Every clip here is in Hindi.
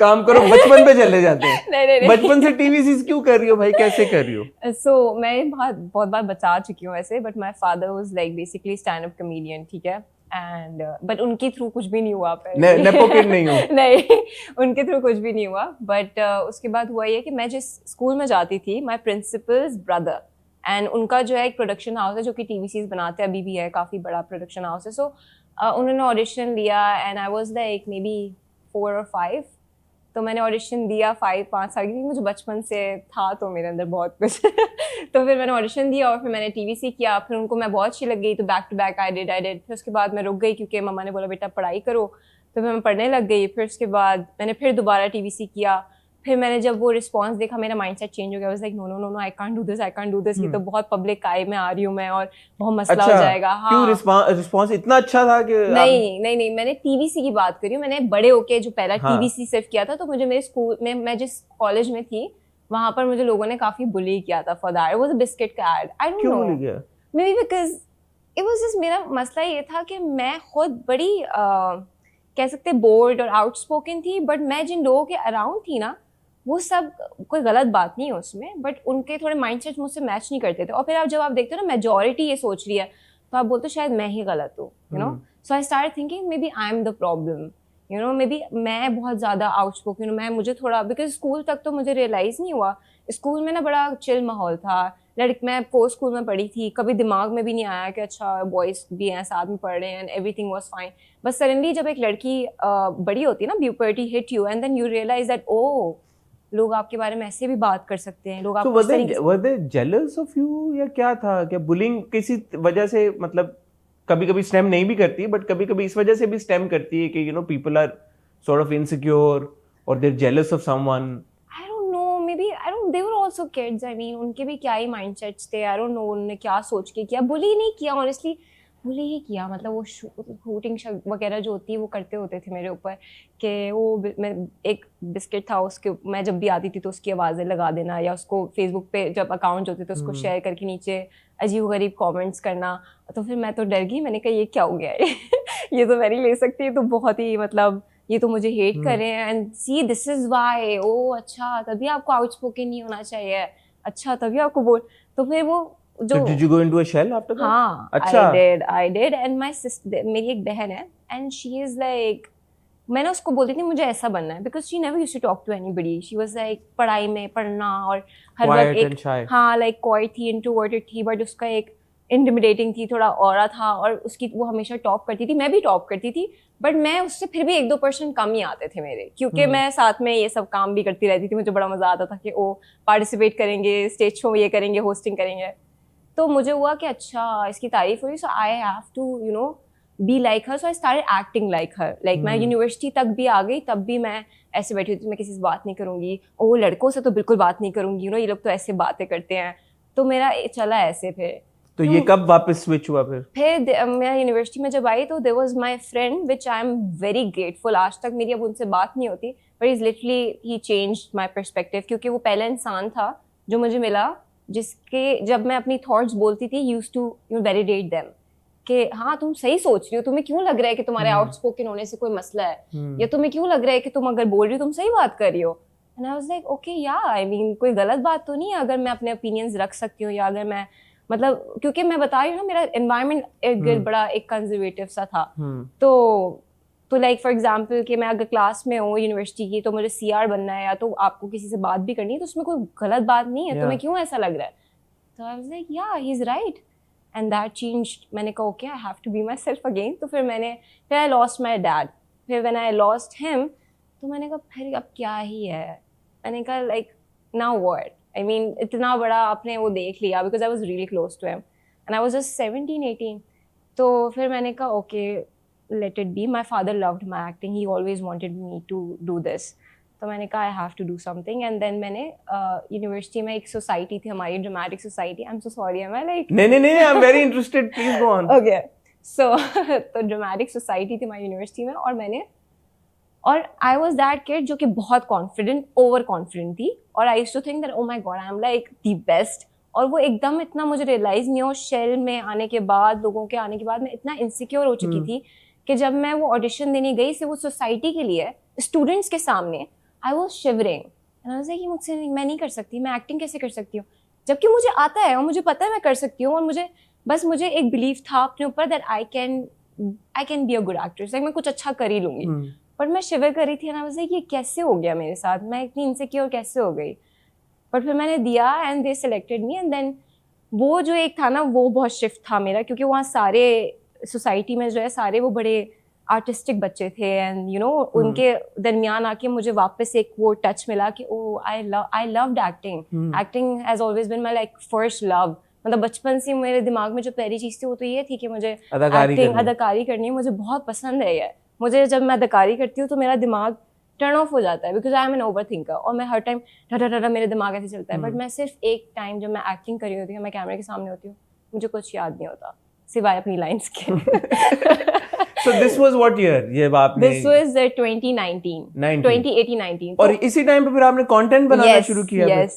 काम करो, बचपन पे चले जाते हैं। नहीं। बचपन से टीवी सीरीज क्यों कर रही हो भाई, कैसे कर रही हो? So मैं बहुत बार बचा चुकी हूँ वैसे, but my father was like basically stand up comedian, ठीक है, एंड बट उनके थ्रू कुछ भी नहीं हुआ। नेपो किड नहीं हो? नहीं, उनके थ्रू कुछ भी नहीं हुआ, बट उसके बाद हुआ ये कि मैं जिस स्कूल में जाती थी, माई प्रिंसिपल्स ब्रदर, एंड उनका जो है एक प्रोडक्शन हाउस है जो कि टीवी सीरीज बनाते हैं, अभी भी है, काफ़ी बड़ा प्रोडक्शन हाउस है। सो उन्होंने ऑडिशन लिया and I was like may be 4 or 5, तो मैंने ऑडिशन दिया 5 साल की, मुझे बचपन से था तो मेरे अंदर बहुत कुछ तो फिर मैंने ऑडिशन दिया और फिर मैंने टीवीसी किया, फिर उनको मैं बहुत अच्छी लग गई, तो back to back I did. फिर उसके बाद मैं रुक गई क्योंकि मम्मा ने बोला बेटा पढ़ाई करो, तो फिर मैं पढ़ने लग गई। फिर उसके बाद मैंने फिर दोबारा टीवीसी किया, फिर मैंने जब वो रिस्पांस देखा मेरा माइंडसेट चेंज हो गया। Was like no no no no, I can't do this, ये तो बहुत पब्लिक आई में आ रही हूँ मैं और बहुत मसला हो जाएगा। हाँ, क्यों रिस्पांस इतना अच्छा था कि नहीं, मैंने टीवीसी की बात करी हूँ, मैंने बड़े होके जो पहला टीवीसी सिर्फ किया था, तो मुझे मेरे स्कूल में, मैं जिस कॉलेज में थी वहां पर मुझे लोगों ने काफी बुली किया था for that. It was a biscuit का ad, I don't know, maybe because it was just, मेरा मसला ये था कि मैं खुद बड़ी कह सकते बोल्ड और आउटस्पोकन थी, बट मैं जिन लोगों के अराउंड थी ना, वो सब, कोई गलत बात नहीं है उसमें, बट उनके थोड़े माइंडसेट मुझसे मैच नहीं करते थे। और फिर जब आप देखते हो ना मेजॉरिटी ये सोच रही है, तो आप बोलते हो शायद मैं ही गलत हूँ, you know. So I start thinking maybe I am the problem, you know, maybe मैं बहुत ज़्यादा आउटस्पोकन हूँ, मैं, मुझे थोड़ा, बिकॉज स्कूल तक तो मुझे रियलाइज़ नहीं हुआ। स्कूल में ना बड़ा चिल माहौल था, मैं पोस्ट स्कूल में पढ़ी थी, कभी दिमाग में भी नहीं आया कि अच्छा बॉयज़ भी हैं साथ में पढ़ रहे हैं, एंड एवरीथिंग वाज फाइन। बस सडनली जब एक लड़की बड़ी होती है ना, puberty hit you and then you realise that oh, लोग आपके बारे में ऐसे भी बात कर सकते हैं, लोग आपको वर दे जेलस ऑफ यू या क्या था? क्या बुलिंग किसी वजह से, मतलब कभी कभी स्टेम नहीं भी करती, बट कभी कभी इस वजह से भी स्टेम करती है कि you know people are sort of insecure और they are jealous of someone? I don't know, maybe, I don't, they were also kids, I mean उनके भी क्या ही माइंडसेट्स थे, आई डोंट नो उन्होंने क्या सोच के किया। बुली नहीं किया ऑनेस्टली, बुली ही किया, मतलब वो शूटिंग वगैरह जो होती है वो करते होते थे मेरे ऊपर कि वो, मैं एक बिस्किट था उसके, मैं जब भी आती थी तो उसकी आवाज़ें लगा देना, या उसको फेसबुक पे जब अकाउंट होते तो उसको शेयर करके नीचे अजीब गरीब कमेंट्स करना। तो फिर मैं तो डर गई, मैंने कहा ये क्या हो गया है ये तो मैं नहीं ले सकती, ये तो बहुत ही, मतलब ये तो मुझे हेट कर रहे हैं, and see this is why, oh अच्छा तभी आपको आउटस्पोकन नहीं होना चाहिए, अच्छा तभी आपको बोल। तो फिर वो जो Did you go into a shell after that? हाँ, अच्छा, I did and my sister, मेरी एक बहन है and she is like, मैंने उसको बोलती थी मुझे ऐसा बनना है, because she never used to talk to anybody, she was like पढ़ाई में पढ़ना और हर वक्त एक, हाँ like quiet थी, introverted थी, but उसका एक intimidating थी, थोड़ा ऑरा था, और उसकी वो हमेशा टॉप करती थी, मैं भी टॉप करती थी, बट मैं उससे फिर भी 1-2% कम ही आते थे मेरे, क्योंकि मैं साथ में ये सब काम भी करती रहती थी, मुझे बड़ा मजा आता था कि वो पार्टिसिपेट करेंगे, स्टेज शो ये करेंगे, होस्टिंग करेंगे। तो मुझे हुआ कि अच्छा इसकी तारीफ हुई, so I have to you know be like her, so I started acting like her. Like मैं यूनिवर्सिटी तक भी आ गई, तब भी मैं ऐसे बैठी होती, मैं किसी से बात नहीं करूंगी, ओ लड़कों से तो बिल्कुल बात नहीं करूंगी, यू नो ये लोग तो ऐसे बातें करते हैं, तो मेरा चला ऐसे। फिर तो ये कब वापस स्विच हुआ? फिर मैं यूनिवर्सिटी में जब आई तो there was my friend which I am very grateful, आज तक मेरी अब उनसे बात नहीं होती, but is literally he changed my perspective, क्योंकि वो पहला इंसान था जो मुझे मिला जिसके जब मैं अपनी थॉट्स बोलती थी used to you validate them कि हाँ तुम सही सोच रही हो, तुम्हें क्यों लग रहा है कि तुम्हारे आउटस्पोकन होने से कोई मसला है, या तुम्हें क्यों लग रहा है कि तुम अगर बोल रही हो तुम सही बात कर रही हो। And I was like okay या आई मीन कोई गलत बात तो नहीं है अगर मैं अपने ओपिनियंस रख सकती हूँ, या अगर मैं, मतलब क्योंकि मैं बता रही हूँ ना मेरा एनवायरनमेंट एक बड़ा एक कंजर्वेटिव सा था, तो लाइक फॉर एग्जांपल कि मैं अगर क्लास में हूँ यूनिवर्सिटी की, तो मुझे सीआर बनना है या तो आपको किसी से बात भी करनी है, तो उसमें कोई गलत बात नहीं है, तुम्हें क्यों ऐसा लग रहा है। तो आई was like ya he is right and that changed. मैंने कहा okay I have to be myself again. तो फिर आई लॉस्ट माई डैड, फिर व्हेन आई लॉस्ट हिम तो मैंने कहा फिर अब क्या ही है, मैंने कहा like now what, I mean इतना बड़ा आपने वो देख लिया, because I was really close to him and I was just 17-18। तो फिर मैंने कहा okay let it be. My father loved my acting, he always wanted me to do this, तो मैंने कहा I have to do something, and then मैंने यूनिवर्सिटी में एक सोसाइटी थी हमारी, dramatic society, I'm so sorry, am I like नहीं I'm very interested, please go on. Okay, so तो ड्रामेटिक सोसाइटी थी हमारी यूनिवर्सिटी में, और I was that kid जो कि बहुत कॉन्फिडेंट, ओवर कॉन्फिडेंट थी, और I used to think that oh my god I am like the best, और वो एकदम इतना मुझे रियलाइज नहीं हो, शेल में आने के बाद, लोगों के आने के बाद मैं इतना इनसिक्योर हो चुकी थी कि जब मैं वो ऑडिशन देने गई से वो सोसाइटी के लिए स्टूडेंट्स के सामने, I was shivering and I was like, मुझसे मैं नहीं कर सकती, मैं एक्टिंग कैसे कर सकती हूँ, जबकि मुझे आता है और मुझे पता है मैं कर सकती हूँ, और मुझे एक बिलीव था अपने ऊपर that I can be a good actress, like मैं कुछ अच्छा कर ही लूंगी। बट मैं शिवर कर रही थी एंड आई वाज लाइक, ये कैसे हो गया मेरे साथ, मैं इतनी इनसिक्योर कैसे हो गई। बट फिर मैंने दिया and they selected me, and then वो जो एक था ना, वो बहुत शिफ्ट था मेरा, क्योंकि वहाँ सारे सोसाइटी में जो है सारे वो बड़े आर्टिस्टिक बच्चे थे, एंड यू नो उनके दरमियान आके मुझे वापस एक वो टच मिला कि oh I loved acting. Acting has always been my like first love. मतलब बचपन से मेरे दिमाग में जो पहली चीज थी वो तो ये थी कि मुझे अदाकारी करनी है, मुझे बहुत पसंद है ये। मुझे जब मैं अदाकारी करती हूँ तो मेरा दिमाग टर्न ऑफ हो जाता है, because I am an overthinker, और मैं हर टाइम ढा मेरे दिमाग ऐसे चलता है। बट मैं सिर्फ एक टाइम जब मैं एक्टिंग कर रही होती हूँ, मैं कैमरे के सामने होती हूँ, मुझे कुछ याद नहीं होता सिवाय अपनी लाइंस के। So this was what year? ये आपने This was 2018-19 और इसी टाइम पे फिर आपने कंटेंट बनाना शुरू किया। Yes.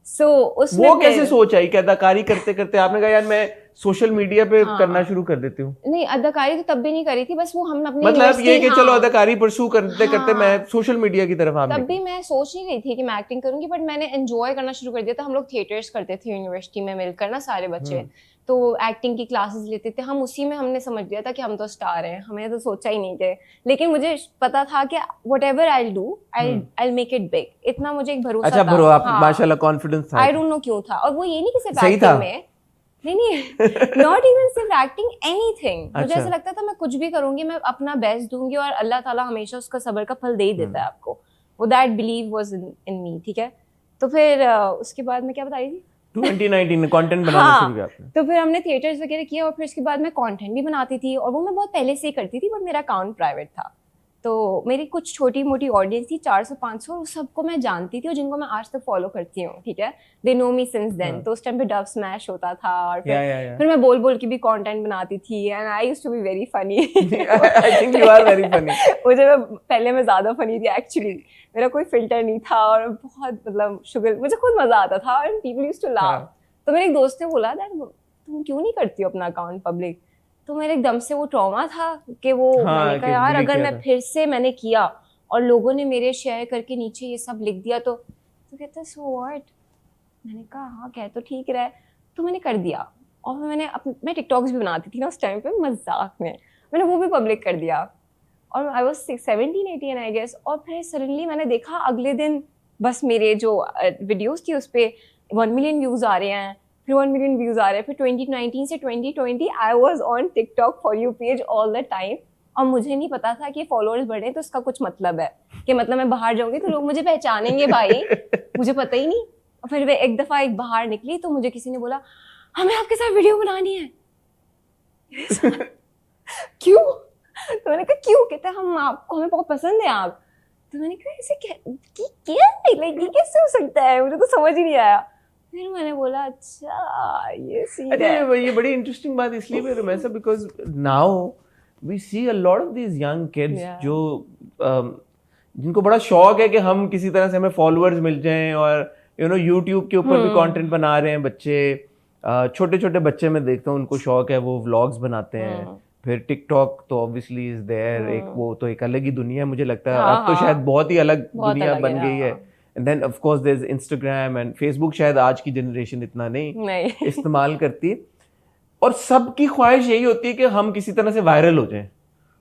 So उसमें वो कैसे सोच आई कि अदाकारी करते करते आपने कहा यार मैं सोशल मीडिया पे करना शुरू कर देती हूँ? नहीं, अदाकारी तो तब भी नहीं करी थी, बस वो हम अपने मतलब ये कि चलो अदाकारी परसू करते करते मैं सोशल मीडिया की तरफ तब भी मैं सोच नहीं रही थी कि मैं एक्टिंग करूंगी, बट मैंने एंजॉय करना शुरू कर दिया था। हम लोग थिएटर्स करते थे यूनिवर्सिटी में मिलकर ना, सारे बच्चे, तो एक्टिंग की क्लासेस लेते थे हम, उसी में हमने समझ लिया था कि हम तो स्टार हैं, हमें तो सोचा ही नहीं थे। लेकिन मुझे पता था कि whatever I will do, I make it big, इतना मुझे एक भरोसा था। अच्छा, आप माशाल्लाह कॉन्फिडेंस था। आई डोंट नो क्यों था, और वो ये नहीं कि सिर्फ एक्टिंग में, नहीं नॉट इवन सिर्फ एक्टिंग, एनीथिंग। मुझे ऐसा लगता था मैं कुछ भी करूंगी, मैं अपना बेस्ट दूंगी, और अल्लाह ताला हमेशा उसका सब्र का फल दे ही देता है आपको। वो दैट बिलीव वाज इन मी, ठीक है। तो फिर उसके बाद मैं क्या बता रही थी, 2019 में कंटेंट बनाना शुरू किया आपने। तो फिर हमने थिएटर्स वगैरह किया, और फिर उसके बाद मैं कंटेंट भी बनाती थी, और वो मैं बहुत पहले से ही करती थी, बट मेरा अकाउंट प्राइवेट था। तो मेरी कुछ छोटी मोटी ऑडियंस थी, 400-500, और सबको मैं जानती थी, और जिनको मैं आज तक फॉलो करती हूँ, ठीक है, they know me since then. तो उस टाइम पे डब स्मैश होता था, और फिर मैं बोल बोल के भी कंटेंट बनाती थी, and I used to be very funny. I think you are very funny. पहले मैं ज्यादा फनी थी एक्चुअली, मेरा कोई फिल्टर नहीं था, और बहुत मतलब शुगर, मुझे खुद मजा आता था, and people used to laugh. तो मेरे एक दोस्त ने बोला दैट तुम क्यों नहीं करती हो अपना अकाउंट पब्लिक। तो मेरे एकदम से वो ट्रॉमा था कि वो मैंने कहा यार अगर मैं फिर से मैंने किया और लोगों ने मेरे शेयर करके नीचे ये सब लिख दिया तो कहते सो व्हाट। मैंने कहा हाँ कह तो ठीक रहा है, तो मैंने कर दिया। और मैं टिकटॉक्स भी बनाती थी ना उस टाइम पे मजाक में, मैंने वो भी पब्लिक कर दिया, और आई वाज 17-18 आई गेस। और फिर सडनली मैंने देखा अगले दिन बस मेरे जो वीडियोस थी उस पर 1 मिलियन व्यूज आ रहे हैं, फिर 1 मिलियन व्यूज आ रहे हैं। फिर 2019 से 2020 I was on TikTok for you page all the time, और मुझे नहीं पता था कि फॉलोअर्स बढ़े तो उसका कुछ मतलब है कि मतलब मैं बाहर जाऊंगी तो लोग मुझे पहचानेंगे भाई, मुझे पता ही नहीं। और फिर एक दफा एक बाहर निकली तो मुझे किसी ने बोला हमें आपके साथ वीडियो बनानी है। क्यों? तो मैंने कहा क्यों? कहते हम आपको, हमें बहुत पसंद है आप। तो मैंने कहा ऐसे ये कैसे हो सकता है, मुझे तो समझ ही नहीं आया। फिर मैंने बोला अच्छा ये सीन है। ये बड़ी इंटरेस्टिंग बात इसलिए भी रमेशा because now we see a lot of these young kids जो जिनको बड़ा शौक है कि हम किसी तरह से हमें फॉलोअर्स मिल जाएं, और यू नो यूट्यूब के ऊपर भी कंटेंट बना रहे हैं बच्चे। छोटे छोटे बच्चे मैं देखता हूँ उनको शौक है, वो व्लॉग्स बनाते हैं। फिर टिकटॉक तो ऑब्वियसली इज देयर, एक वो तो एक अलग ही दुनिया है मुझे लगता है। अब तो शायद बहुत ही अलग दुनिया बन गई है। And then of course there is Instagram and Facebook, शायद आज की जनरेशन इतना नहीं इस्तेमाल करती। और सबकी ख्वाहिश यही होती है कि हम किसी तरह से वायरल हो जाएं,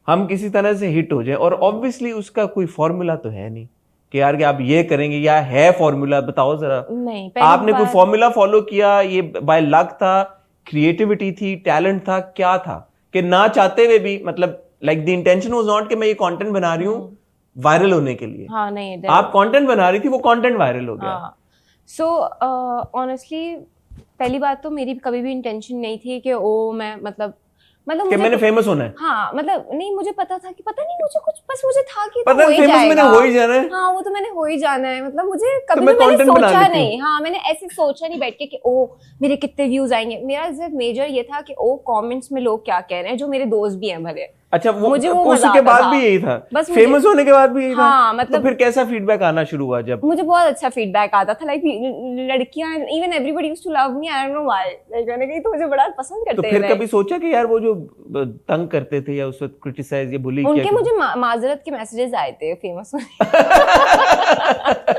हम किसी तरह से हिट हो जाएं। और ऑब्वियसली उसका कोई फॉर्मूला तो है नहीं कि यार कि आप ये करेंगे, या है फॉर्मूला? बताओ जरा। नहीं, आपने कोई फॉर्मूला फॉलो किया? ये बाय लक था, क्रिएटिविटी थी, टैलेंट था, क्या था कि ना चाहते हुए भी, मतलब like the intention was not कि मैं ये कंटेंट बना रही हूँ वायरल होने के लिए। हाँ, नहीं, आप कंटेंट बना रही थी, वो कंटेंट वायरल हो गया। सो ऑनेस्टली पहली बात तो मेरी कभी भी इंटेंशन नहीं थी कि ओ मैं मतलब कि मैंने फेमस होना है। हाँ, मतलब नहीं, मुझे पता था कि पता नहीं मुझे कुछ, बस मुझे था कि पता तो फेमस मैंने हो ही जाना है। हाँ, वो तो मैंने हो ही जाना है। मतलब मुझे कभी तो मैंने सोचा नहीं, हाँ मैंने ऐसे सोचा नहीं बैठ के कि ओ मेरे कितने व्यूज आएंगे। मेरा सिर्फ मेजर ये था कि ओ कमेंट्स में लोग क्या कह रहे हैं, जो मेरे दोस्त भी हैं भले, अच्छा वो मुझे वो उसके मजा बाद आता भी था। यही था, बस मुझे- फेमस होने के बाद भी यही था। हाँ, तो मतलब फिर कैसा फीडबैक आना शुरू हुआ जब? मुझे बहुत अच्छा फीडबैक आता था, लाइक लड़कियां, even everybody used to love me, I don't know why, like मैंने कही तो मुझे बड़ा पसंद तो करते फिर हैं। कभी सोचा कि यार वो जो तंग करते थे या उस वक्त क्रिटिसाइज या बुली उनके किया मुझे माजरत के मैसेजेस आए थे फेमस होने